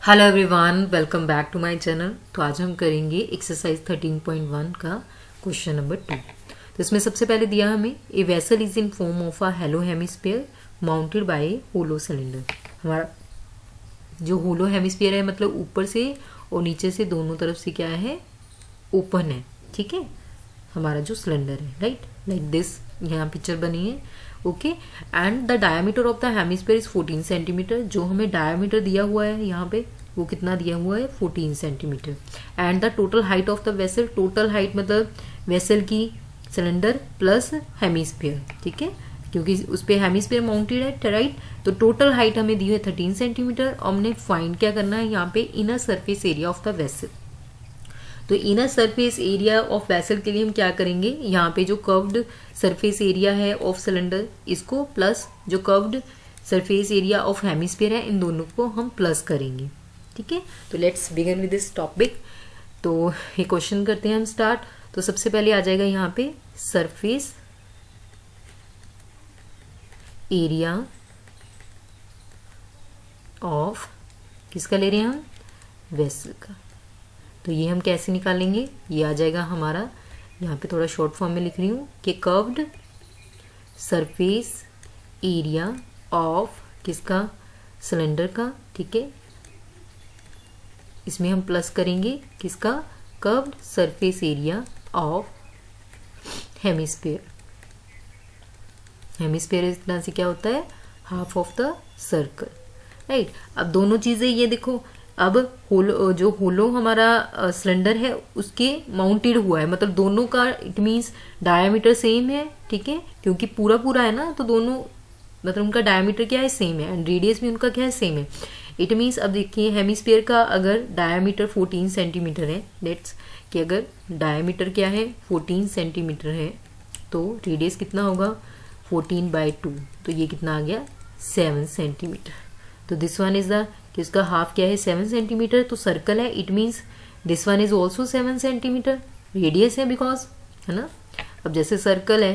Hello everyone, welcome back to my channel. तो आज हम करेंगे एक्सरसाइज 13.1 का क्वेश्चन नंबर 2। तो इसमें सबसे पहले दिया हमें a vessel is in form of a hello hemisphere mounted by a hollow cylinder. हमारा जो होलो हेमिस्फीयर है मतलब ऊपर से और नीचे से दोनों तरफ से क्या है, ओपन है। ठीक है, हमारा जो सिलेंडर है, राइट, लाइक दिस यहाँ पिक्चर बनी है। Okay, and the diameter of the hemisphere is 14 centimetre. जो हमें डायमीटर दिया हुआ है यहाँ पे वो कितना दिया हुआ है, 14 centimetre. And the total height of the vessel, total height मतलब वेसल की, सिलेंडर प्लस हेमिस्फीयर। ठीक है, क्योंकि उस पर हेमिस्फीयर माउंटेड है, राइट। तो टोटल हाइट हमें दी है 13 सेंटीमीटर। और हमने फाइंड क्या करना है यहाँ पे, inner surface area of the vessel. तो inner surface area of vessel के लिए हम क्या करेंगे, यहाँ पे जो कर्व्ड सरफेस एरिया है ऑफ सिलेंडर, इसको प्लस जो curved surface area of hemisphere है, इन दोनों को हम प्लस करेंगे। ठीक है, तो let's begin with this topic. तो ये क्वेश्चन करते हैं हम स्टार्ट। तो सबसे पहले आ जाएगा यहाँ पे सरफेस एरिया ऑफ, किसका ले रहे हैं हम, वेसल का। तो ये हम कैसे निकालेंगे, ये आ जाएगा हमारा, यहाँ पे थोड़ा शॉर्ट फॉर्म में लिख रही हूँ कि कर्व्ड सरफेस एरिया ऑफ किसका, सिलेंडर का। ठीक है, इसमें हम प्लस करेंगे किसका, curved surface area of hemisphere. Hemisphere इतना से क्या होता है, half of the circle, right. अब दोनों चीजें ये देखो, अब होलो, जो होलो हमारा सिलेंडर है उसके माउंटेड हुआ है, मतलब दोनों का इट मीन्स डायामीटर सेम है। ठीक है, क्योंकि पूरा पूरा है ना, तो दोनों मतलब उनका डायामीटर क्या है, सेम है, एंड रेडियस भी उनका क्या है, सेम है। इट मीन्स अब देखिए हेमिस्फीयर का अगर डायामीटर 14 सेंटीमीटर है, लेट्स कि अगर डायामीटर क्या है 14 सेंटीमीटर है, तो रेडियस कितना होगा 14/2। तो ये कितना आ गया, 7 सेंटीमीटर। तो दिस वन इज द, कि उसका हाफ क्या है 7 सेंटीमीटर। तो सर्कल है, it means this one is also 7 centimetre, radius है बिकॉज, है ना। अब जैसे सर्कल है,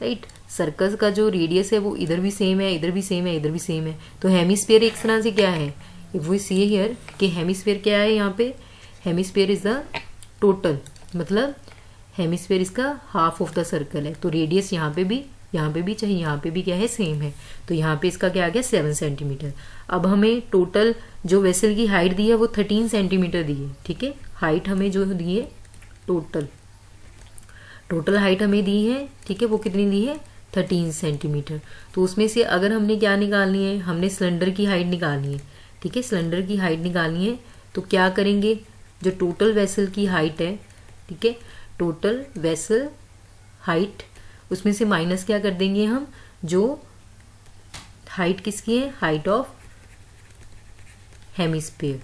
राइट, सर्कल का जो रेडियस है वो इधर भी सेम है, इधर भी सेम है, इधर भी सेम है। तो हेमिस्फीयर एक तरह से क्या है, इफ वी सी हियर कि हेमिस्फीयर क्या है, यहाँ पे हेमिस्फीयर इज द टोटल, मतलब हेमिस्फीयर इसका हाफ ऑफ द सर्कल है। तो रेडियस यहाँ पे भी चाहे यहाँ पे भी क्या है, सेम है। तो यहाँ पे इसका क्या आ गया, 7 सेंटीमीटर। अब हमें टोटल जो वेसल की हाइट दी है वो 13 सेंटीमीटर दी है। ठीक है, हाइट हमें जो दी है, टोटल हाइट हमें दी है, ठीक है, वो कितनी दी है, 13 सेंटीमीटर। तो उसमें से अगर हमने क्या निकालनी है, हमने सिलेंडर की हाइट निकालनी है। ठीक है, सिलेंडर की हाइट निकालनी है, तो क्या करेंगे, जो टोटल वेसल की हाइट है, ठीक है, टोटल वेसल हाइट, उसमें से माइनस क्या कर देंगे हम, जो हाइट किसकी है, हाइट ऑफ हेमिस्फीयर।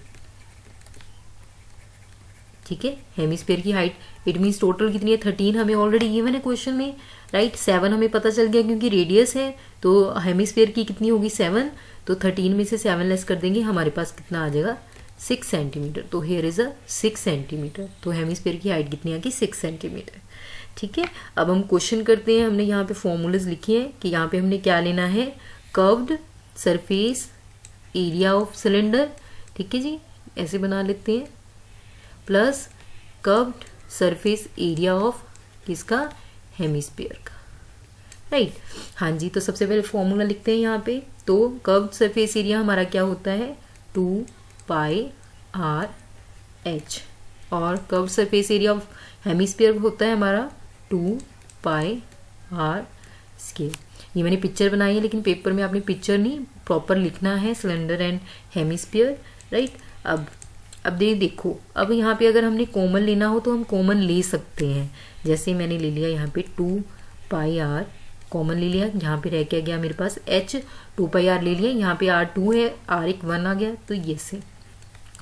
ठीक है, हेमिस्फीयर की हाइट, इट मीन्स टोटल कितनी है, 13 हमें ऑलरेडी गिवन है क्वेश्चन में, राइट। 7 हमें पता चल गया क्योंकि रेडियस है, तो हेमिस्फीयर की कितनी होगी, 7। तो 13 में से 7 लेस कर देंगे, हमारे पास कितना आ जाएगा, 6 सेंटीमीटर। तो हेयर इज अ 6 सेंटीमीटर। तो हेमिस्फीयर की हाइट कितनी आ गई, 6 सेंटीमीटर। ठीक है, अब हम क्वेश्चन करते हैं। हमने यहाँ पे फॉर्मूलाज लिखे हैं कि यहाँ पे हमने क्या लेना है, curved surface area of cylinder. ठीक है जी, ऐसे बना लेते हैं, plus curved surface area of किसका, हेमिस्फीयर का, राइट। हाँ जी, तो सबसे पहले फॉर्मूला लिखते हैं यहाँ पे। तो कर्व्ड सरफेस एरिया हमारा क्या होता है, 2πr/h, और curved surface area of hemisphere होता है हमारा 2πr²। ये मैंने पिक्चर बनाई है, लेकिन पेपर में आपने पिक्चर नहीं, प्रॉपर लिखना है, सिलेंडर एंड हेमिस्फीयर, राइट। अब देखो, अब यहाँ पे अगर हमने कॉमन लेना हो तो हम कॉमन ले सकते हैं। जैसे मैंने ले लिया यहाँ पे 2πr कॉमन ले लिया, यहाँ पे रह के गया मेरे पास h, 2πr ले लिया, यहाँ पे r2 है, r एक 1 आ गया, तो ये से।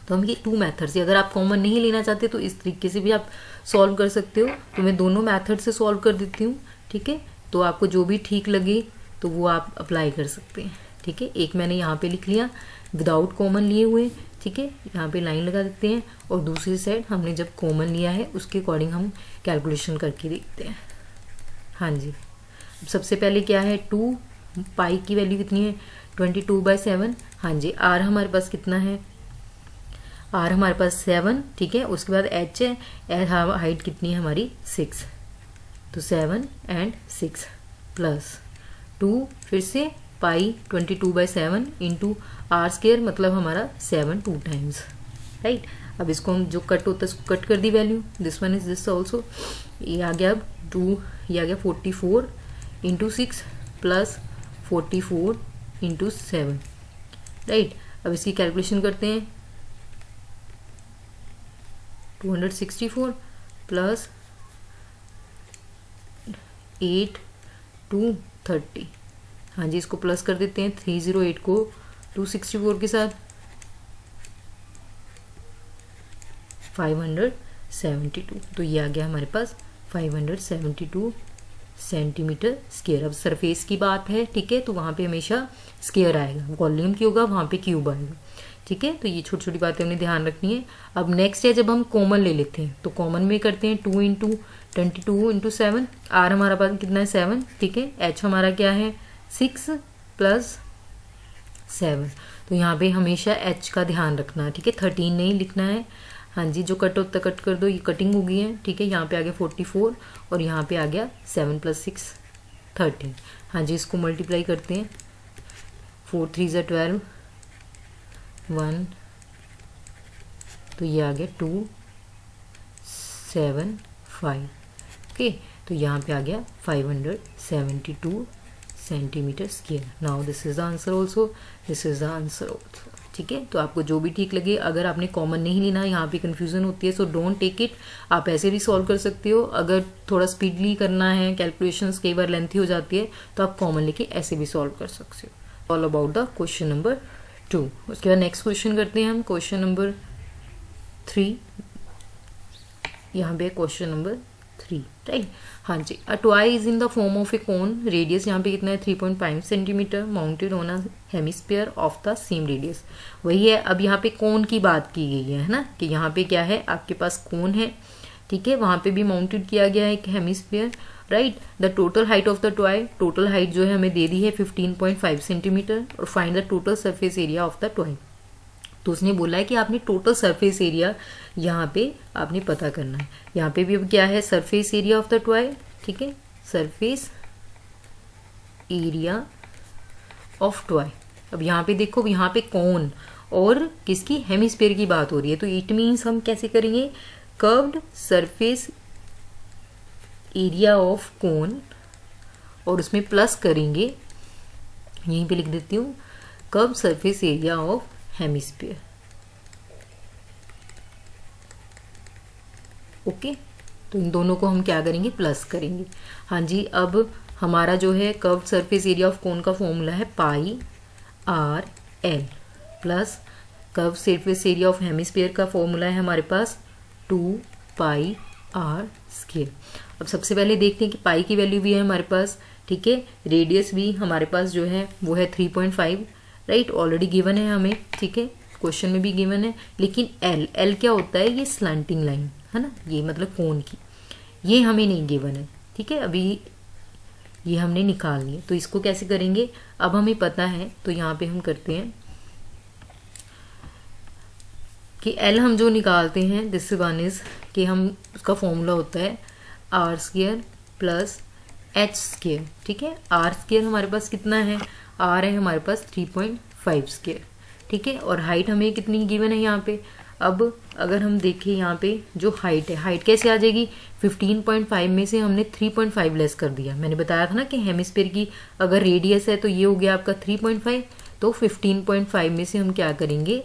तो हम ये 2 मेथड से, अगर आप कॉमन नहीं लेना चाहते तो इस तरीके से भी आप सॉल्व कर सकते हो। तो मैं दोनों मेथड से सॉल्व कर देती हूँ। ठीक है, तो आपको जो भी ठीक लगे तो वो आप अप्लाई कर सकते हैं। ठीक है, एक मैंने यहाँ पे लिख लिया विदाउट कॉमन लिए हुए। ठीक है, यहाँ पे लाइन लगा देते हैं, और दूसरी साइड हमने जब कॉमन लिया है उसके अकॉर्डिंग हम कैलकुलेशन करके देखते हैं। हाँ जी, सबसे पहले क्या है, 2 पाई की वैल्यू कितनी है, 22/7। हाँ जी, आर हमारे पास कितना है, आर हमारे पास 7, ठीक है। उसके बाद एच है, एच हाइट कितनी है हमारी 6, तो 7 एंड 6 प्लस 2, फिर से पाई 22/7 इंटू आर स्केयर, मतलब हमारा 7 2 टाइम्स, राइट। अब इसको हम जो कट होता है इसको कट कर दी value, this one is this also, ये आ गया अब 2, ये आ गया 44 इंटू 6 प्लस 44 इंटू 7, राइट। अब इसकी कैलकुलेशन करते हैं, 264 प्लस 8 230, हाँ जी, इसको प्लस कर देते हैं 308 को 264 के साथ, 572, तो ये आ गया हमारे पास 572 सेंटीमीटर स्क्वायर। अब सरफेस की बात है, ठीक है, तो वहाँ पे हमेशा स्क्वायर आएगा, वॉल्यूम की होगा वहाँ पे क्यूब आएगा, ठीक है। तो ये छोटी छोटी बातें हमें ध्यान रखनी है। अब नेक्स्ट है जब हम कॉमन ले लेते हैं, तो कॉमन में करते हैं 2 इंटू 22 इंटू 7, आर हमारा पास कितना है 7, ठीक है। एच हमारा क्या है 6 प्लस 7, तो यहाँ पे हमेशा एच का ध्यान रखना है, ठीक है, 13 नहीं लिखना है। हाँ जी, जो कट होता कट कर दो, ये कटिंग हो गई है, ठीक है। यहाँ पे आ गया 44 और यहाँ पे आ गया 7 + 6 13। हाँ जी, इसको मल्टीप्लाई करते हैं, 4 3 = 12, 1, तो ये आ गया 2 7 5, ओके। तो यहाँ पे आ गया 572 centimetre square. Now this is the answer also, this is the answer also, ठीक है। तो आपको जो भी ठीक लगे, अगर आपने कॉमन नहीं लेना, यहाँ पे कंफ्यूजन होती है, सो डोंट टेक इट, आप ऐसे भी सॉल्व कर सकते हो। अगर थोड़ा स्पीडली करना है, कैलकुलेशंस कई बार लेंथी हो जाती है, तो आप कॉमन लेके ऐसे भी सॉल्व कर सकते हो। All about the question number 2। उसके बाद नेक्स्ट क्वेश्चन करते हैं हम, क्वेश्चन नंबर 3। यहाँ पे क्वेश्चन नंबर 3, राइट। हाँ जी, a toy is in the form of a cone, radius यहाँ पे कितना है 3.5 centimetre, mounted on a hemisphere of the same radius. वही है, अब यहाँ पे कोन की बात की गई है ना, कि यहाँ पे क्या है, आपके पास कोन है, ठीक है, वहाँ पे भी माउंटेड किया गया है एक hemisphere, right. The total height of the toy, total height जो है हमें दे दी है 15.5 सेंटीमीटर, और find the total surface area of the toy. तो उसने बोला है कि आपने टोटल सरफेस एरिया यहाँ पे आपने पता करना है। यहाँ पे भी अब क्या है, surface area of the toy, ठीक है, सरफेस एरिया ऑफ टॉय। अब यहाँ पे देखो, यहाँ पे कोन और किसकी, हेमिस्फीयर की बात हो रही है, तो इट मीन्स हम कैसे करेंगे, कर्व्ड सरफेस एरिया ऑफ कोन, और उसमें प्लस करेंगे, यहीं पे लिख देती हूँ, curved surface area of hemisphere, okay. तो इन दोनों को हम क्या करेंगे, प्लस करेंगे। हाँ जी, अब हमारा जो है curved surface area of cone का फॉर्मूला है pi r l, plus curved surface area of hemisphere का फॉर्मूला है हमारे पास 2 पाई आर स्क्वायर। अब सबसे पहले देखते हैं कि पाई की वैल्यू भी है हमारे पास, ठीक है, रेडियस भी हमारे पास जो है वो है 3.5, राइट, ऑलरेडी गिवन है हमें, ठीक है, क्वेश्चन में भी गिवन है। लेकिन एल, एल क्या होता है, ये स्लैंटिंग लाइन है ना, ये मतलब कोन की, ये हमें नहीं गिवन है, ठीक है, अभी ये हमने निकालनी है। तो इसको कैसे करेंगे, अब हमें पता है, तो यहाँ पे हम करते हैं कि एल हम जो निकालते हैं, दिस वन इज कि हम उसका फॉर्मूला होता है R square plus H square, ठीक है। आर स्क्वायर हमारे पास कितना है, आर है हमारे पास 3.5 स्क्वायर, ठीक है, और हाइट हमें कितनी गिवन है यहाँ पे। अब अगर हम देखें यहाँ पे जो हाइट है, हाइट कैसे आ जाएगी, 15.5 में से हमने 3.5 लेस कर दिया। मैंने बताया था ना कि हेमिस्फीयर की अगर रेडियस है तो ये हो गया आपका 3.5, तो 15.5 में से हम क्या करेंगे,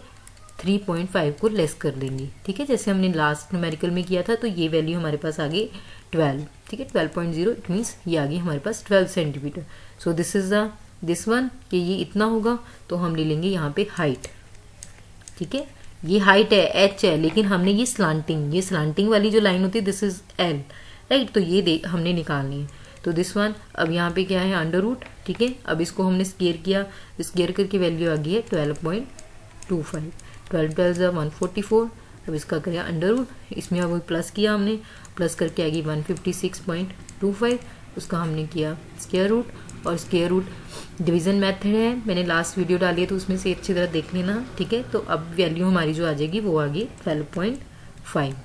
3.5 को लेस कर देंगे, ठीक है, जैसे हमने लास्ट न्यूमेरिकल में किया था। तो ये वैल्यू हमारे पास आ गई 12, ठीक है, 12.0, इट मीन्स ये आ गई हमारे पास 12 centimetre. So this is the this one, कि ये इतना होगा, तो हम ले लेंगे यहाँ पे हाइट, ठीक है, ये हाइट है, एच है, लेकिन हमने ये स्लांटिंग वाली जो लाइन होती है, दिस इज एल, राइट, तो ये हमने निकालनी है। तो दिस वन, अब यहाँ पे क्या है, अंडर रूट, ठीक है। अब इसको हमने स्क्वायर किया, स्क्वायर करके वैल्यू आ गई है 12.25, 12 12 144। अब इसका करें अंडर रूट, इसमें अब प्लस किया हमने, प्लस करके आ गई 156.25, उसका हमने किया स्क्वायर रूट, और स्क्वायर रूट डिवीज़न मेथड है, मैंने लास्ट वीडियो डाली है तो उसमें से अच्छी तरह देख लेना, ठीक है। तो अब वैल्यू हमारी जो आ जाएगी वो आ गई 12.5,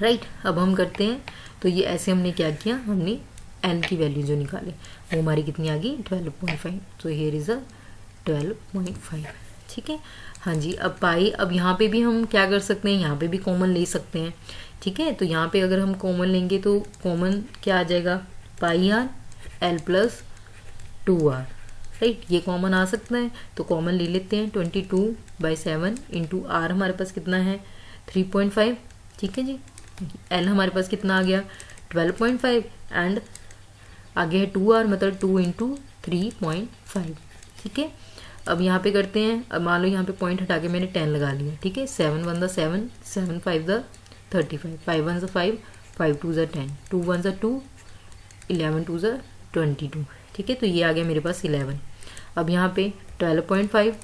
राइट। अब हम करते हैं, तो ये ऐसे हमने क्या किया, हमने एल की वैल्यू जो निकाली वो हमारी कितनी आ गई 12.5, तो हियर इज़ अ 12.5, ठीक है। हाँ जी, अब पाई, अब यहाँ पे भी हम क्या कर सकते हैं, यहाँ पे भी कॉमन ले सकते हैं, ठीक है। तो यहाँ पे अगर हम कॉमन लेंगे तो कॉमन क्या आ जाएगा, pi r l plus 2r, right, ये कॉमन आ सकता है, तो कॉमन ले लेते हैं। 22/7 इंटू आर हमारे पास कितना है 3.5, ठीक है जी। एल हमारे पास कितना आ गया 12.5 एंड आगे है 2r, मतलब 2 इंटू 3.5, ठीक है। अब यहाँ पे करते हैं, अब मान लो यहाँ पे पॉइंट हटा के मैंने 10 लगा लिया, ठीक है। 7 1 7, 7 5 35, 5 1 5, 5 2 10, 2 1 2, 11 2 22, ठीक है। तो ये आ गया मेरे पास 11। अब यहाँ पे 12.5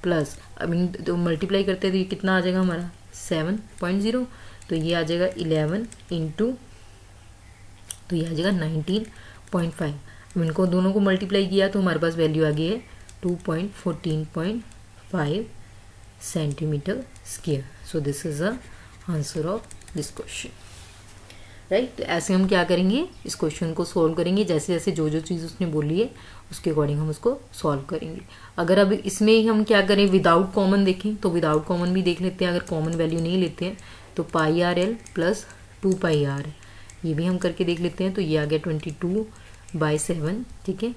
प्लस, अब इन तो मल्टीप्लाई करते हैं तो ये कितना आ जाएगा हमारा 7.0, तो ये आ जाएगा 11 इंटू, तो ये आ जाएगा 19.5। अब इनको दोनों को मल्टीप्लाई किया तो हमारे पास वैल्यू आ गई है 2.14.5 centimetre square. So this is the answer of this question, right. तो ऐसे हम क्या करेंगे, इस क्वेश्चन को सॉल्व करेंगे, जैसे जैसे जो जो चीज़ उसने बोली है उसके अकॉर्डिंग हम उसको सॉल्व करेंगे। अगर अब इसमें हम क्या करें, विदाउट कॉमन देखें तो विदाउट कॉमन भी देख लेते हैं। अगर कॉमन वैल्यू नहीं लेते हैं तो पाई आर एल प्लस 2πr, ये भी हम करके देख लेते हैं। तो ये आ गया 22/7, ठीक है,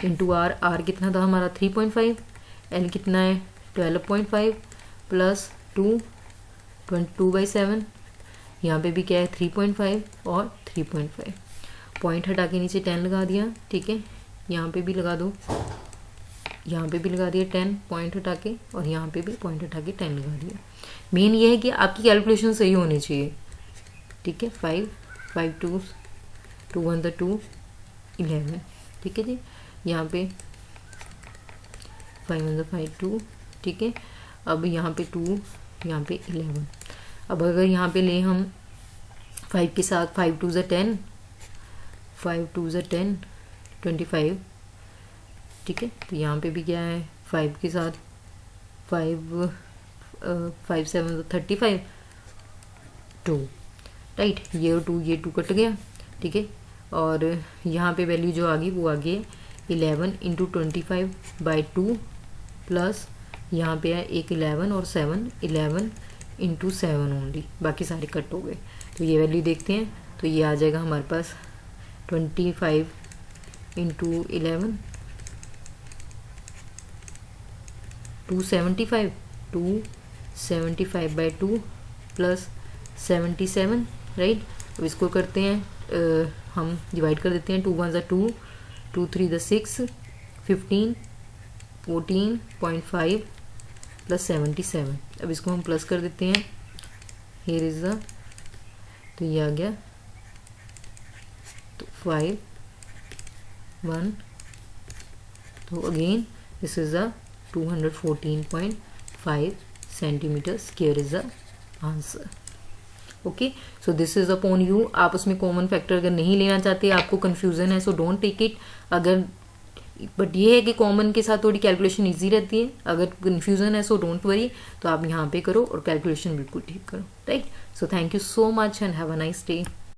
इंटू आर, आर कितना था हमारा 3.5, एल कितना है 12.5 प्लस 2, 22/7, यहाँ पे भी क्या है 3.5 और 3.5, पॉइंट हटा के नीचे 10 लगा दिया, ठीक है। यहाँ पे भी लगा दो, यहाँ पे भी लगा दिया 10 पॉइंट हटा के, और यहाँ पे भी पॉइंट हटा के 10 लगा दिया। मेन ये है कि आपकी कैलकुलेशन सही होनी चाहिए, ठीक है। 5 5 2 2 1 2 11, ठीक है जी। यहाँ पे 5 1 5 2, ठीक है। अब यहाँ पे 2, यहाँ पे 11। अब अगर यहाँ पे ले हम 5 के साथ 5 2 10, 5 2 10 25, ठीक है। तो यहाँ पे भी क्या है 5 के साथ 5 5 7 35, 2, राइट, ये 2 ये 2 कट गया, ठीक है। और यहाँ पे वैल्यू जो आ गई वो आ गई 11 इंटू 25/2 प्लस यहाँ पे है एक 11 और 7, 11 इंटू 7 ओनली, बाकी सारे कट हो गए। तो ये वैल्यू देखते हैं, तो ये आ जाएगा हमारे पास 25 इंटू 11 275, 275/2 प्लस 77, राइट। अब इसको करते हैं, हम डिवाइड कर देते हैं। 2 1 2, 2 3 6, 15 14.5 प्लस 77। अब इसको हम प्लस कर देते हैं, हियर इज द, तो ये आ गया, तो 5 1, तो again this is the 214.5 centimetre square is the answer. Okay, so this is upon you. आप उसमें कॉमन फैक्टर अगर नहीं लेना चाहते, आपको कंफ्यूजन है, सो डोंट टेक इट। अगर बट ये है कि कॉमन के साथ थोड़ी कैलकुलेशन इजी रहती है। अगर कंफ्यूजन है सो डोंट वरी, तो आप यहाँ पे करो और कैलकुलेशन बिल्कुल ठीक करो, right. So thank you so much and have a nice day.